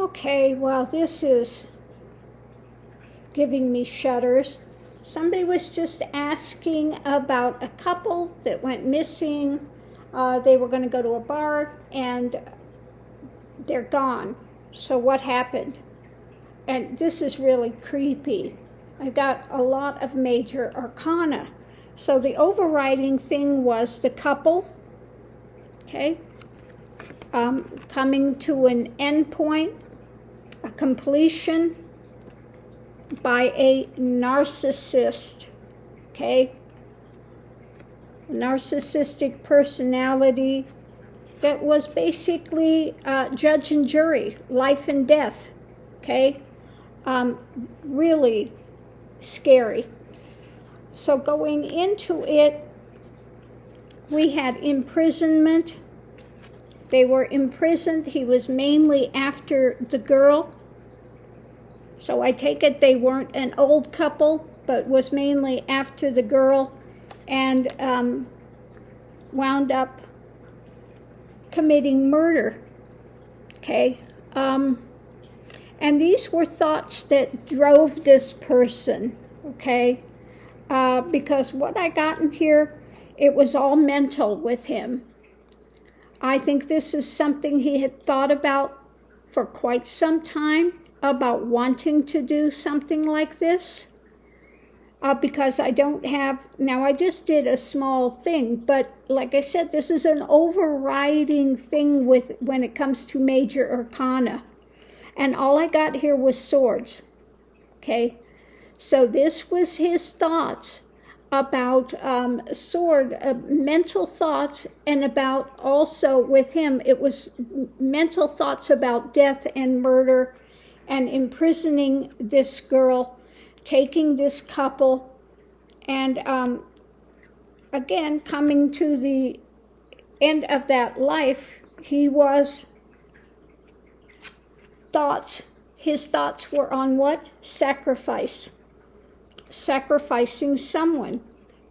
Okay, well, this is giving me shudders. Somebody was just asking about a couple that went missing. They were going to go to a bar and they're gone. So what happened? And this is really creepy. I got a lot of major arcana. So the overriding thing was the couple, okay, coming to an end point, a completion by a narcissist, okay? Narcissistic personality that was basically judge and jury, life and death, okay? Really scary. So going into it, we had imprisonment. They were imprisoned. He was mainly after the girl. So I take it they weren't an old couple, but was mainly after the girl, and wound up committing murder. Okay. And these were thoughts that drove this person. Okay. Because what I got in here, it was all mental with him. I think this is something he had thought about for quite some time, about wanting to do something like this. Because I don't have, now I just did a small thing, but like I said, this is an overriding thing with when it comes to major arcana. And all I got here was swords. Okay. So this was his thoughts about mental thoughts, and about also with him, it was mental thoughts about death and murder and imprisoning this girl, taking this couple, and again, coming to the end of that life, his thoughts were on what? Sacrifice. Sacrificing someone,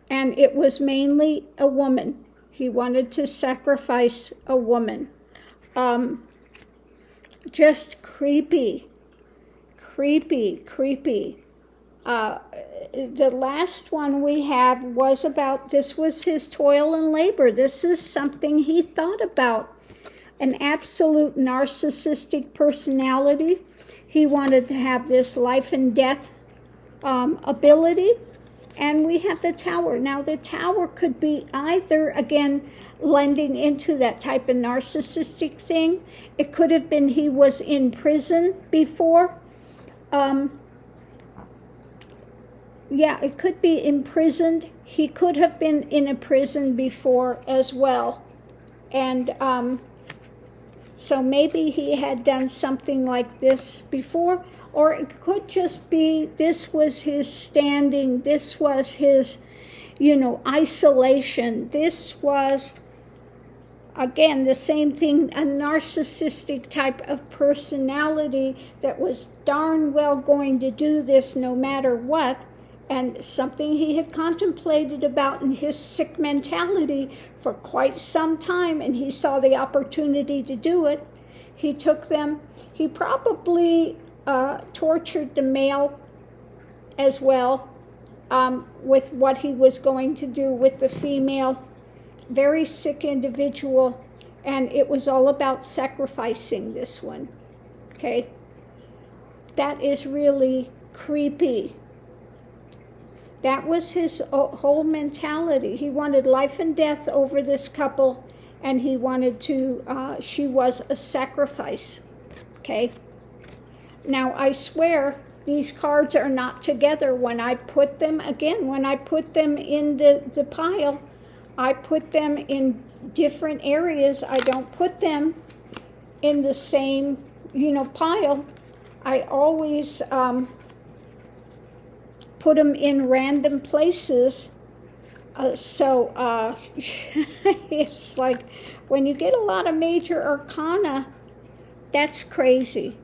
and it was mainly a woman. He wanted to sacrifice a woman. Just creepy. The last one we have was about, this was his toil and labor. This is something he thought about. An absolute narcissistic personality. He wanted to have this life and death ability, and we have the tower. Now the tower could be either, again, lending into that type of narcissistic thing. It could have been he was in prison before. It could be imprisoned. He could have been in a prison before as well. And so maybe he had done something like this before. Or it could just be this was his standing, this was his, isolation. This was, again, the same thing, a narcissistic type of personality that was darn well going to do this no matter what, and something he had contemplated about in his sick mentality for quite some time, and he saw the opportunity to do it. He took them. He probably tortured the male as well, with what he was going to do with the female. Very sick individual, and it was all about sacrificing this one. Okay, that is really creepy. That was his whole mentality. He wanted life and death over this couple, and he wanted to, she was a sacrifice. Okay. Now, I swear these cards are not together. When I put them in the pile, I put them in different areas. I don't put them in the same, pile. I always put them in random places. It's like when you get a lot of major arcana, that's crazy.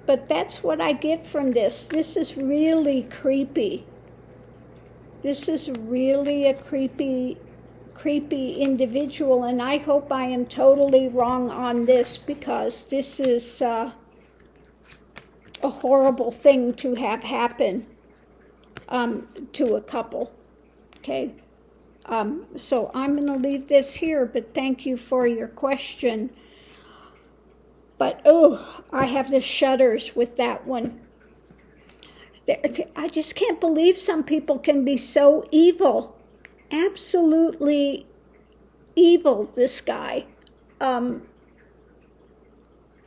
But that's what I get from this. This is really creepy. This is really a creepy individual, and I hope I am totally wrong on this, because this is a horrible thing to have happen to a couple. Okay. So I'm going to leave this here, but thank you for your question. But, I have the shudders with that one. I just can't believe some people can be so evil. Absolutely evil, this guy.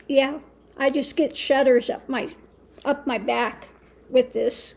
Yeah, I just get shudders up my back with this.